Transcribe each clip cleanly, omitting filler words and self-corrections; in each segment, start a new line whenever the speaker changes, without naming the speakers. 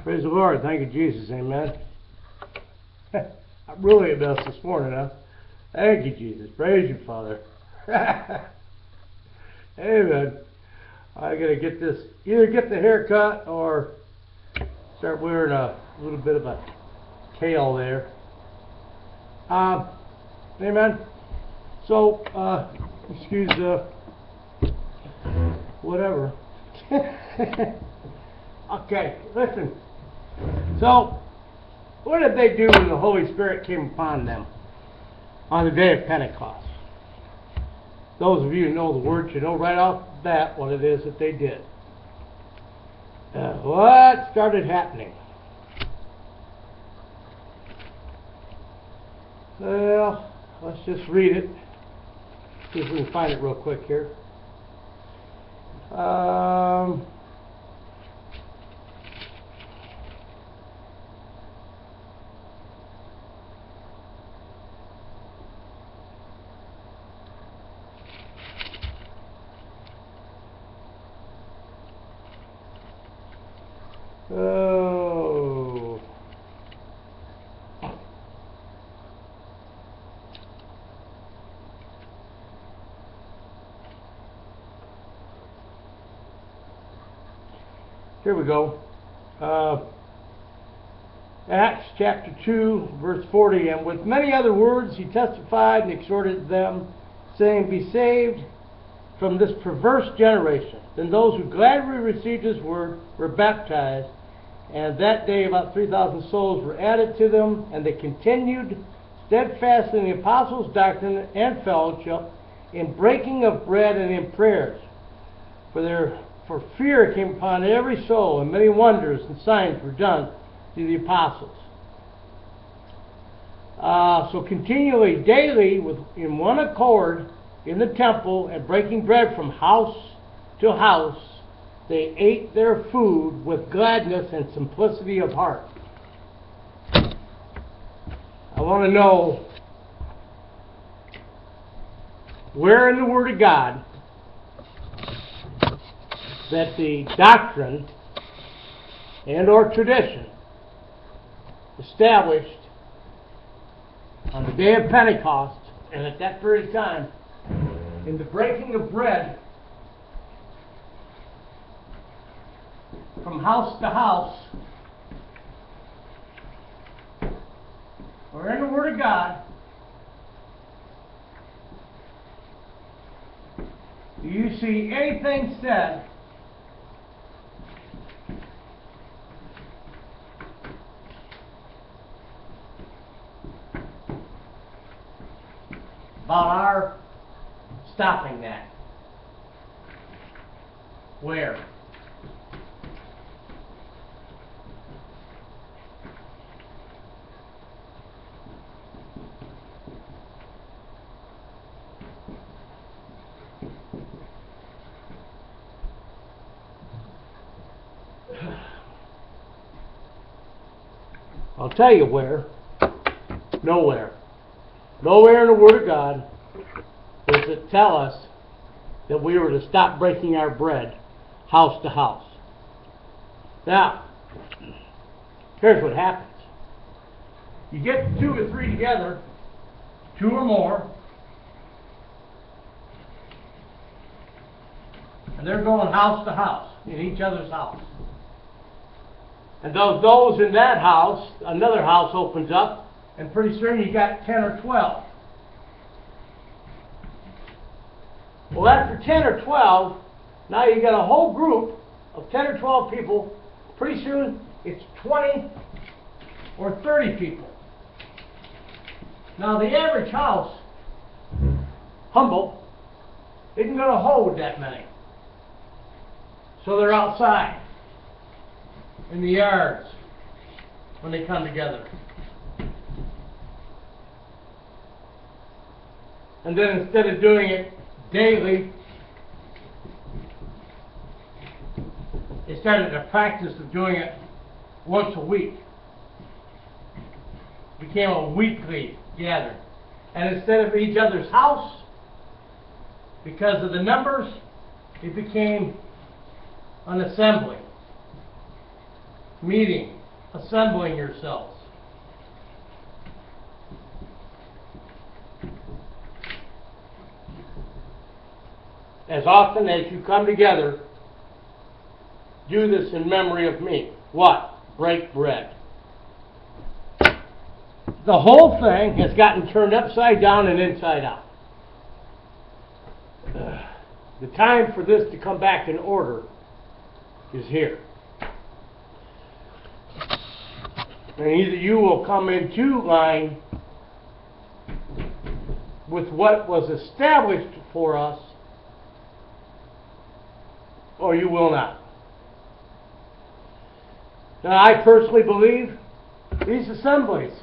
Praise the Lord. Thank you, Jesus. Amen. I'm really a mess this morning, huh? Thank you, Jesus. Praise you, Father. Amen. I gotta get this, either get the haircut or start wearing a little bit of a tail there. Amen. So, excuse whatever. Okay, listen. So, what did they do when the Holy Spirit came upon them on the day of Pentecost? Those of you who know the word should know right off the bat what it is that they did. What started happening? Well, let's just read it. See if we can find it real quick here. Oh. Here we go. Acts chapter 2, verse 40. And with many other words he testified and exhorted them, saying, Be saved from this perverse generation. Then those who gladly received his word were baptized, and that day about 3,000 souls were added to them, and they continued steadfast in the apostles' doctrine and fellowship, in breaking of bread and in prayers. For fear came upon every soul, and many wonders and signs were done through the apostles. So continually, daily, in one accord, in the temple, and breaking bread from house to house, they ate their food with gladness and simplicity of heart. I want to know where in the Word of God that the doctrine and or tradition established on the day of Pentecost and at that period of time in the breaking of bread from house to house, or in the Word of God, do you see anything said about our stopping that? Where? I'll tell you where. Nowhere. Nowhere in the Word of God does it tell us that we were to stop breaking our bread house to house. Now, here's what happens. You get 2 or 3 together, 2 or more, and they're going house to house, in each other's house. And those in that house, another house opens up, and pretty soon you got 10 or 12. Well, after 10 or 12, now you got a whole group of 10 or 12 people. Pretty soon it's 20 or 30 people. Now the average house, humble, isn't going to hold that many. So they're outside in the yards when they come together. And then instead of doing it daily, they started a practice of doing it once a week. It became a weekly gathering. And instead of each other's house, because of the numbers, it became an assembly, meeting, assembling yourselves. As often as you come together, do this in memory of me. What? Break bread. The whole thing has gotten turned upside down and inside out. The time for this to come back in order is here. And either you will come into line with what was established for us, or you will not. Now, I personally believe these assemblies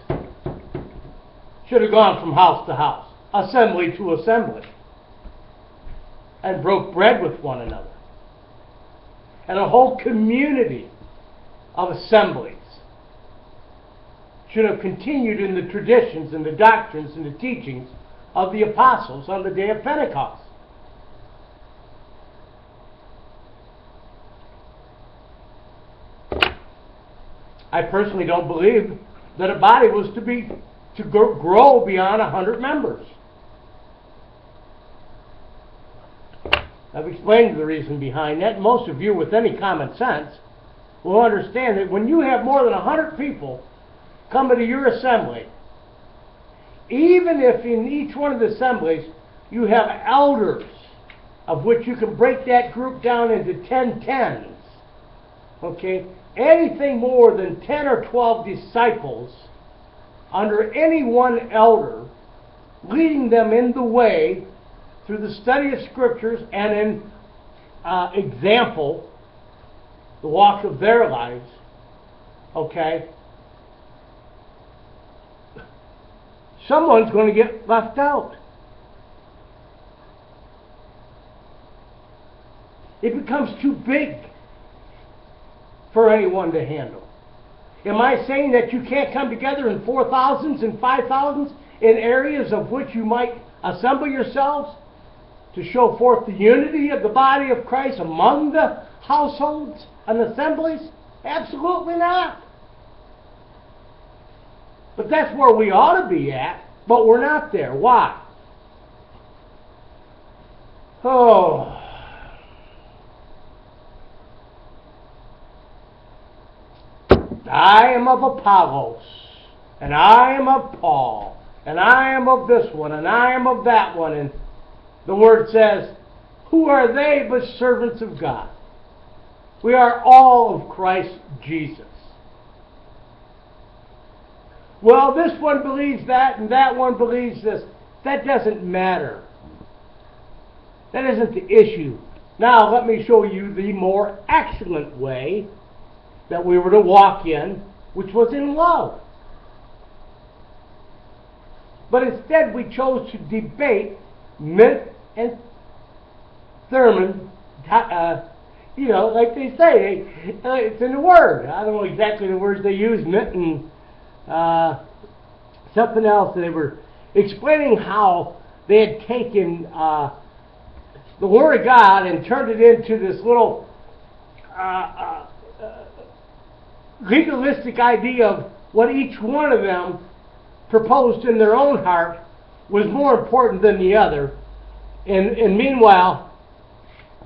should have gone from house to house, assembly to assembly, and broke bread with one another. And a whole community of assemblies should have continued in the traditions and the doctrines and the teachings of the apostles on the day of Pentecost. I personally don't believe that a body was to grow beyond 100 members. I've explained the reason behind that. Most of you with any common sense will understand that when you have more than 100 people coming to your assembly, even if in each one of the assemblies you have elders, of which you can break that group down into 10 tens, okay? Anything more than 10 or 12 disciples under any one elder, leading them in the way through the study of Scriptures and in example, the walk of their lives, okay? Someone's going to get left out. It becomes too big for anyone to handle. Am I saying that you can't come together in 4,000s and 5,000s in areas of which you might assemble yourselves to show forth the unity of the body of Christ among the households and assemblies? Absolutely not. But that's where we ought to be at, but we're not there. Why? Oh. I am of Apollos, and I am of Paul, and I am of this one, and I am of that one. And the Word says, who are they but servants of God? We are all of Christ Jesus. Well, this one believes that, and that one believes this. That doesn't matter. That isn't the issue. Now, let me show you the more excellent way that we were to walk in, which was in love. But instead we chose to debate Mint and Thurman, like they say, it's in the Word. I don't know exactly the words they use, Mint and something else. They were explaining how they had taken the Word of God and turned it into this little legalistic idea of what each one of them proposed in their own heart was more important than the other. And meanwhile,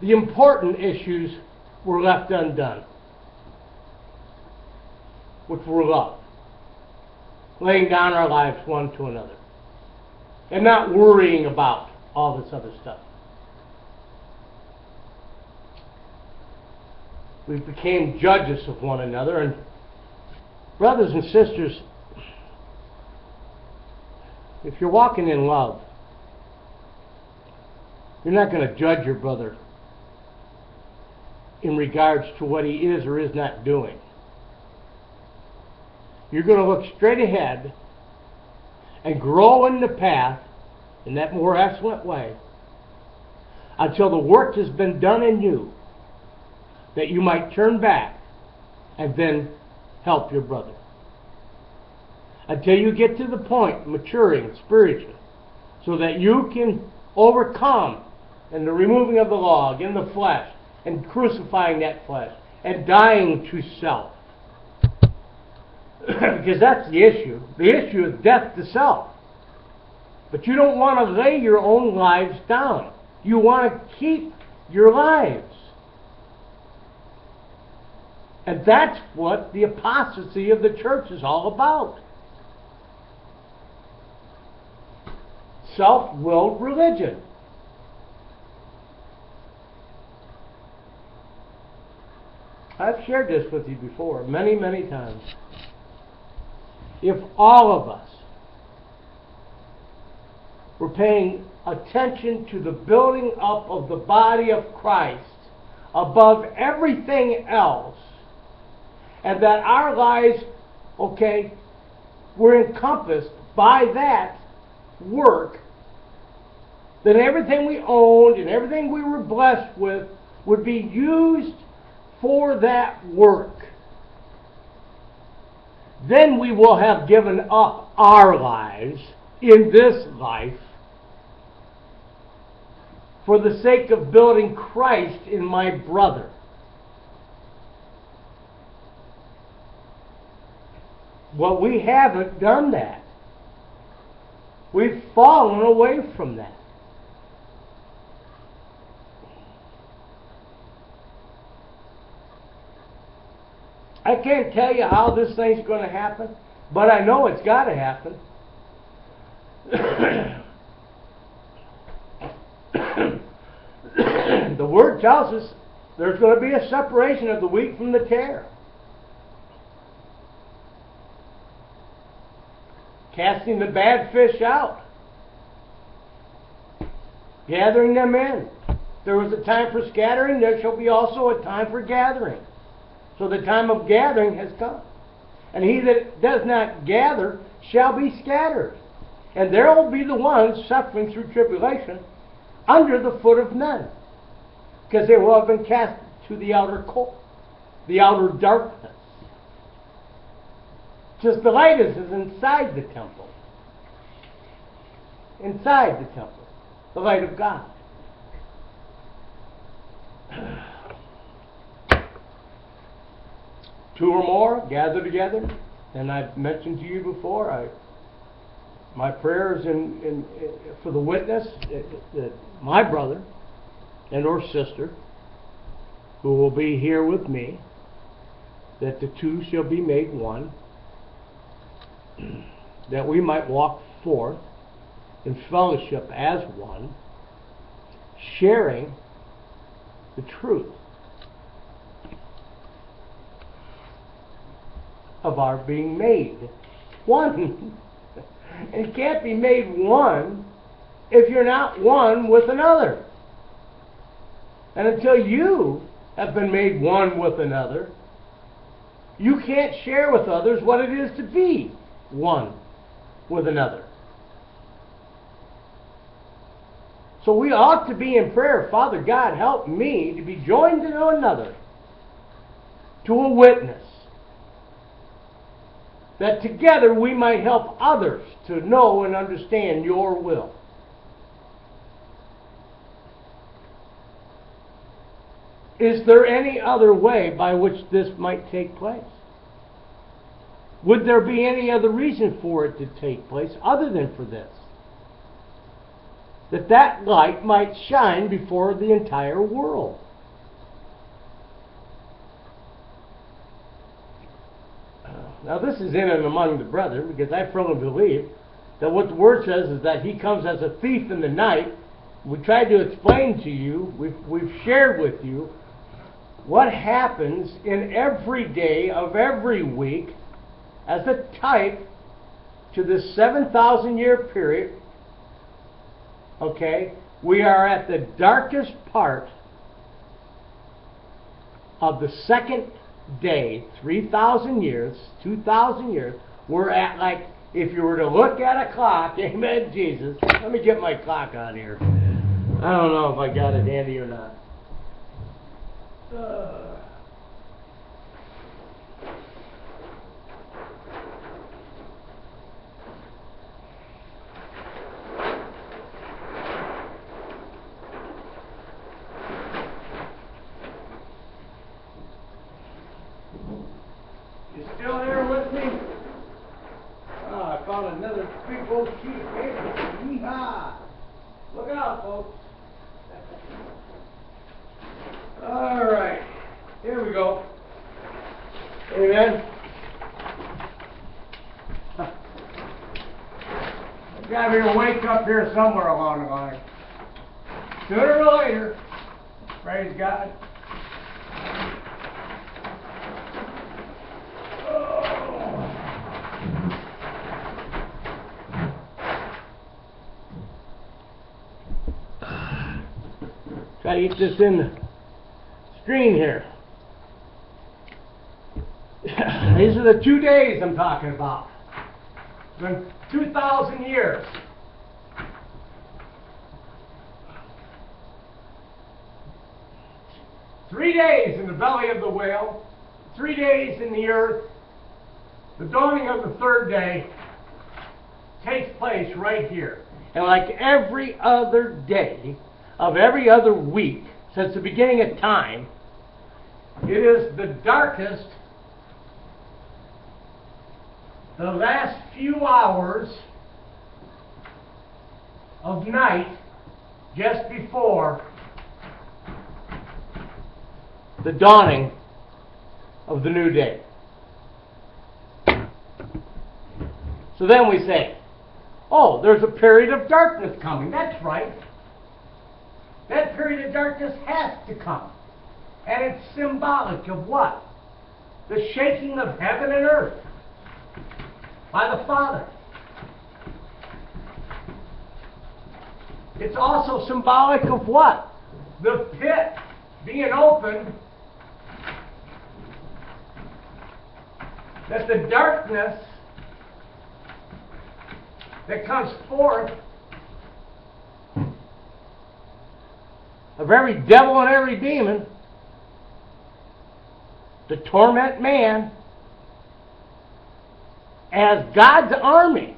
the important issues were left undone, which were love, laying down our lives one to another, and not worrying about all this other stuff. We became judges of one another, and brothers and sisters, if you're walking in love, you're not going to judge your brother in regards to what he is or is not doing. You're going to look straight ahead and grow in the path in that more excellent way until the work has been done in you, that you might turn back and then help your brother. Until you get to the point of maturing spiritually, so that you can overcome in the removing of the log in the flesh and crucifying that flesh and dying to self. Because that's the issue. The issue is death to self. But you don't want to lay your own lives down. You want to keep your lives. And that's what the apostasy of the church is all about. Self-willed religion. I've shared this with you before, many, many times. If all of us were paying attention to the building up of the body of Christ above everything else, and that our lives, okay, were encompassed by that work, then everything we owned and everything we were blessed with would be used for that work. Then we will have given up our lives in this life for the sake of building Christ in my brother. Well, we haven't done that. We've fallen away from that. I can't tell you how this thing's going to happen, but I know it's got to happen. The Word tells us there's going to be a separation of the wheat from the tare. Casting the bad fish out. Gathering them in. There was a time for scattering, there shall be also a time for gathering. So the time of gathering has come. And he that does not gather shall be scattered. And there will be the ones suffering through tribulation under the foot of men. Because they will have been cast to the outer court, the outer darkness. Just the light is inside the temple. Inside the temple. The light of God. Two or more gather together. And I've mentioned to you before, my prayers for the witness, that my brother and or sister, who will be here with me, that the two shall be made one, that we might walk forth in fellowship as one, sharing the truth of our being made one. And it can't be made one if you're not one with another. And until you have been made one with another, you can't share with others what it is to be one with another. So we ought to be in prayer, Father God, help me to be joined to another, to a witness, that together we might help others to know and understand your will. Is there any other way by which this might take place? Would there be any other reason for it to take place other than for this? That light might shine before the entire world. Now this is in and among the brethren, because I firmly believe that what the Word says is that He comes as a thief in the night. We tried to explain to you, we've shared with you, what happens in every day of every week as a type to this 7,000 year period. Okay, we are at the darkest part of the second day, 3,000 years, 2,000 years. We're at, like, if you were to look at a clock, amen, Jesus. Let me get my clock on here. I don't know if I got it handy or not. You still here with me? on another big old sheet of paper. Yeehaw! Look out, folks. All right. Here we go. Amen. I've got to wake up here somewhere along the line. Sooner or later. Praise God. Try to get this in the screen here. These are the 2 days I'm talking about. It's been 2,000 years. Three days in the belly of the whale, 3 days in the earth. The dawning of the third day takes place right here. And like every other day of every other week since the beginning of time, it is the darkest, the last few hours of night just before the dawning of the new day. So then we say, oh, there's a period of darkness coming. That's right. That period of darkness has to come. And it's symbolic of what? The shaking of heaven and earth by the Father. It's also symbolic of what? The pit being opened, that the darkness that comes forth of every devil and every demon to torment man as God's army.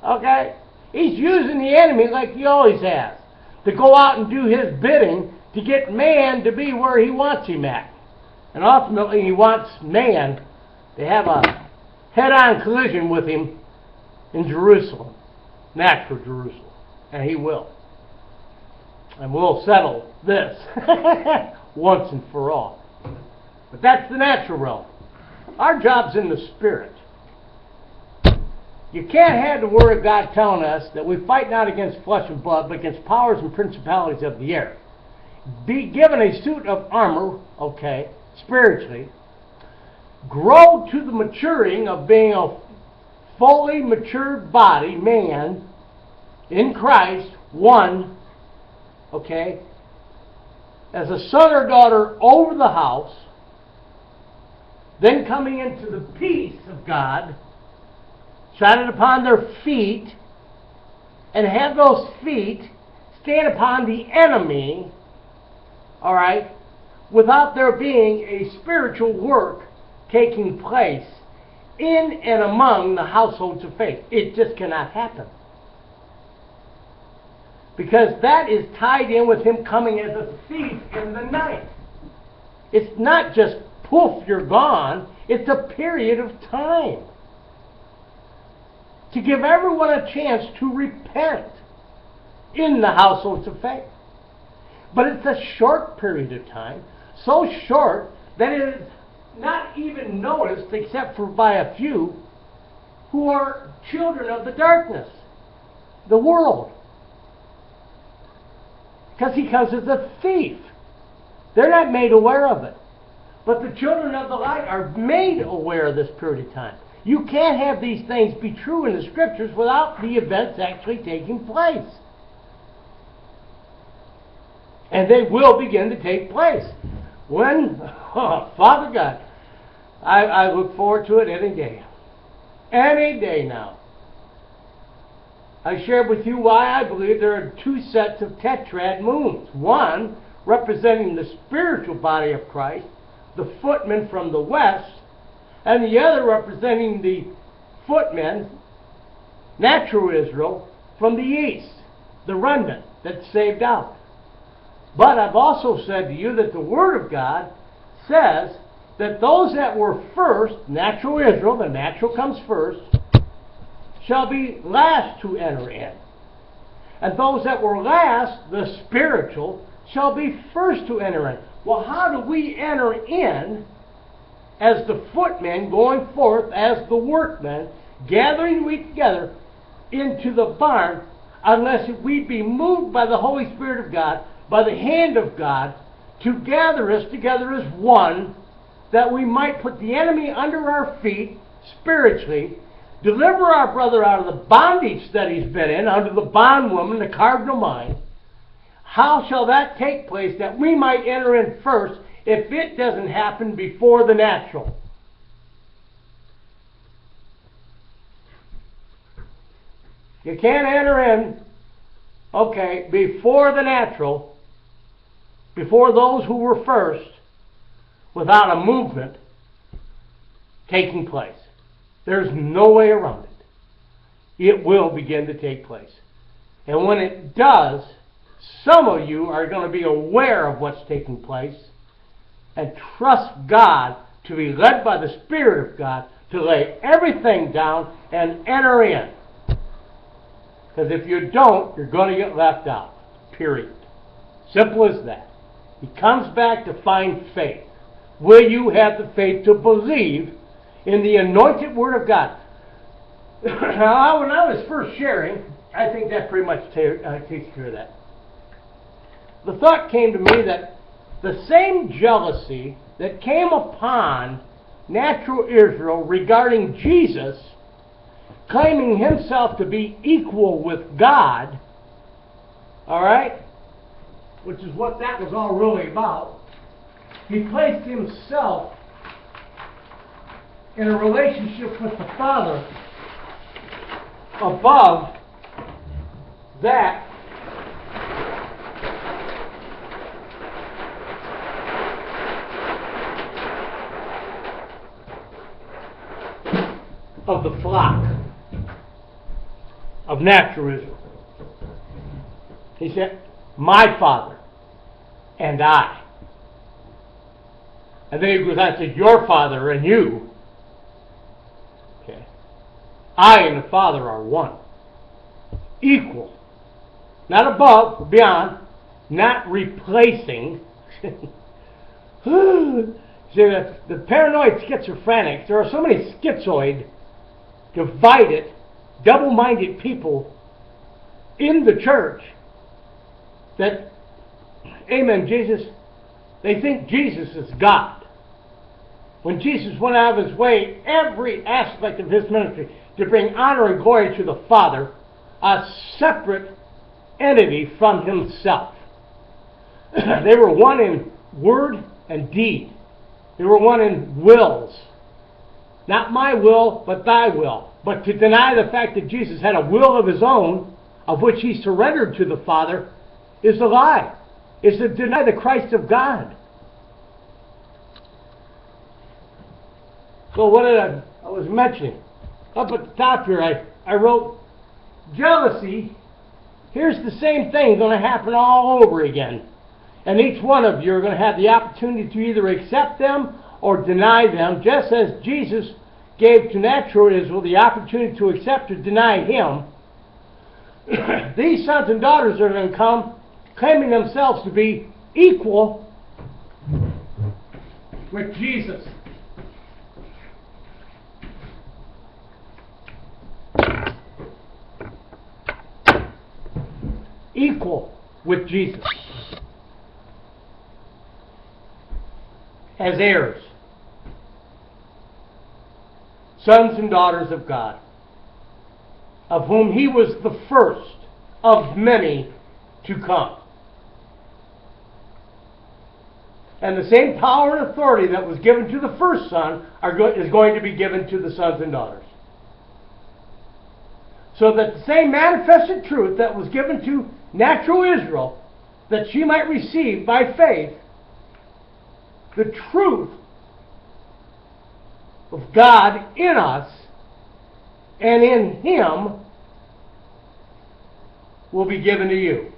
Okay? He's using the enemy like he always has to go out and do his bidding to get man to be where he wants him at. And ultimately he wants man to have a head-on collision with him in Jerusalem, natural Jerusalem. And he will. And we'll settle this once and for all. But that's the natural realm. Our job's in the spirit. You can't have the Word of God telling us that we fight not against flesh and blood, but against powers and principalities of the air. Be given a suit of armor, okay, spiritually. Grow to the maturing of being a fully matured body, man, in Christ, one, okay, as a son or daughter over the house, then coming into the peace of God, shine it upon their feet, and have those feet stand upon the enemy, all right, without there being a spiritual work taking place in and among the households of faith. It just cannot happen. Because that is tied in with him coming as a thief in the night. It's not just poof, you're gone. It's a period of time to give everyone a chance to repent in the households of faith. But it's a short period of time, so short that it is not even noticed except for by a few who are children of the darkness, the world. Because he comes as a thief. They're not made aware of it. But the children of the light are made aware of this period of time. You can't have these things be true in the Scriptures without the events actually taking place. And they will begin to take place. When, Father God, I look forward to it any day. Any day now. I shared with you why I believe there are two sets of tetrad moons. One representing the spiritual body of Christ, the footmen from the west, and the other representing the footmen, natural Israel, from the east, the remnant that's saved out. But I've also said to you that the Word of God says that those that were first, natural Israel, the natural comes first, shall be last to enter in. And those that were last, the spiritual, shall be first to enter in. Well, how do we enter in as the footmen going forth, as the workmen, gathering wheat together into the barn, unless we be moved by the Holy Spirit of God, by the hand of God, to gather us together as one, that we might put the enemy under our feet spiritually, deliver our brother out of the bondage that he's been in, under the bondwoman, the cardinal mind. How shall that take place that we might enter in first if it doesn't happen before the natural? You can't enter in, okay, before the natural, before those who were first, without a movement taking place. There's no way around it. It will begin to take place. And when it does, some of you are going to be aware of what's taking place and trust God to be led by the Spirit of God to lay everything down and enter in. Because if you don't, you're going to get left out. Period. Simple as that. He comes back to find faith. Will you have the faith to believe in the anointed Word of God? Now, when I was first sharing, I think that pretty much takes care of that. The thought came to me that the same jealousy that came upon natural Israel regarding Jesus, claiming himself to be equal with God, all right, which is what that was all really about. He placed himself in a relationship with the Father above that of the flock of natural Israel. He said, my Father and I. And then he goes on and says, your Father and you. Okay. I and the Father are one. Equal. Not above, or beyond. Not replacing. See, the paranoid schizophrenics, there are so many schizoid, divided, double-minded people in the church that, amen, Jesus, they think Jesus is God. When Jesus went out of his way, every aspect of his ministry, to bring honor and glory to the Father, a separate entity from himself. They were one in word and deed. They were one in wills. Not my will, but thy will. But to deny the fact that Jesus had a will of his own, of which he surrendered to the Father, is a lie. It's to deny the Christ of God. So what did I was mentioning? Up at the top here, I wrote, jealousy, here's the same thing going to happen all over again. And each one of you are going to have the opportunity to either accept them or deny them, just as Jesus gave to natural Israel the opportunity to accept or deny him. These sons and daughters are going to come claiming themselves to be equal with Jesus. Equal with Jesus as heirs, sons and daughters of God, of whom he was the first of many to come. And the same power and authority that was given to the first son is going to be given to the sons and daughters. So that the same manifested truth that was given to natural Israel, that she might receive by faith the truth of God in us and in him, will be given to you.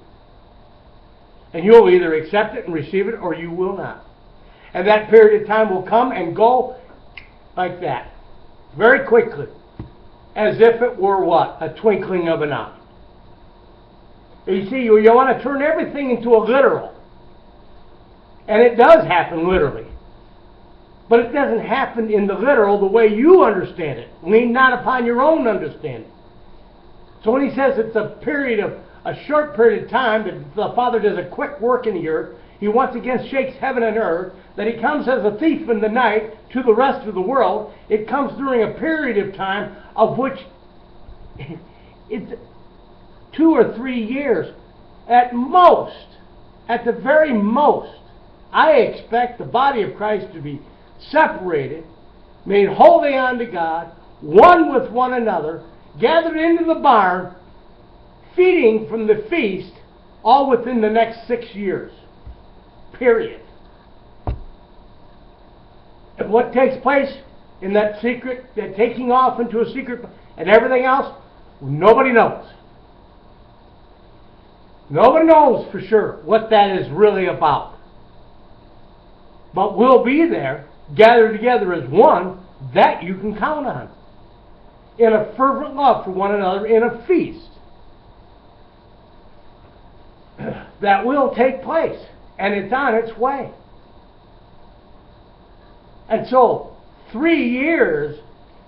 And you'll either accept it and receive it, or you will not. And that period of time will come and go like that, very quickly. as if it were what? A twinkling of an eye. You see, you want to turn everything into a literal. And it does happen literally. But it doesn't happen in the literal the way you understand it. Lean not upon your own understanding. So when he says it's a short period of time, that the Father does a quick work in the earth, he once again shakes heaven and earth, that he comes as a thief in the night to the rest of the world, it comes during a period of time of which it's 2 or 3 years. At most, at the very most, I expect the body of Christ to be separated, made holy unto God, one with one another, gathered into the barn, feeding from the feast, all within the next 6 years. Period. And what takes place in that secret, that taking off into a secret, and everything else, nobody knows. Nobody knows for sure what that is really about. But we'll be there, gathered together as one, that you can count on. In a fervent love for one another, in a feast. That will take place. And it's on its way. And so, 3 years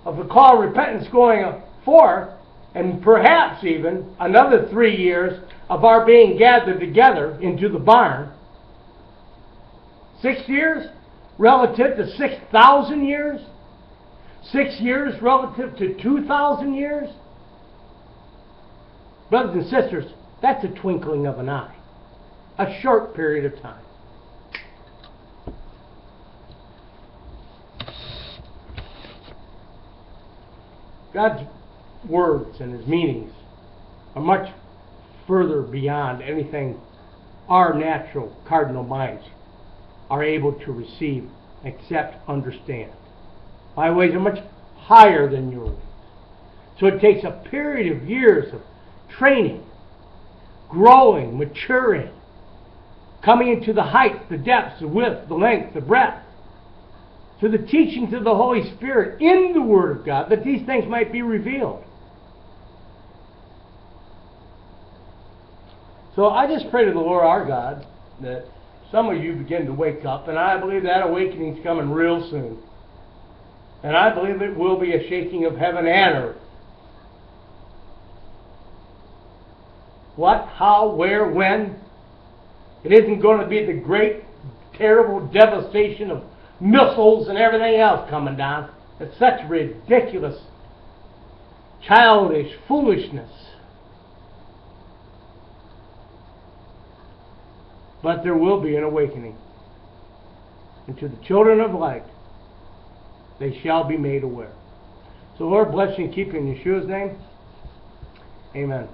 of the call of repentance going forth, and perhaps even another 3 years of our being gathered together into the barn. 6 years relative to 6,000 years? 6 years relative to 2,000 years? Brothers and sisters, that's a twinkling of an eye. A short period of time. God's words and His meanings are much further beyond anything our natural cardinal minds are able to receive, accept, understand. My ways are much higher than your ways. So it takes a period of years of training, growing, maturing, coming into the height, the depths, the width, the length, the breadth, to the teachings of the Holy Spirit in the Word of God, that these things might be revealed. So I just pray to the Lord our God that some of you begin to wake up, and I believe that awakening is coming real soon. And I believe it will be a shaking of heaven and earth. What, how, where, when? It isn't going to be the great, terrible devastation of missiles and everything else coming down. It's such ridiculous, childish foolishness. But there will be an awakening. And to the children of light, they shall be made aware. So Lord bless you and keep you in Yeshua's name. Amen.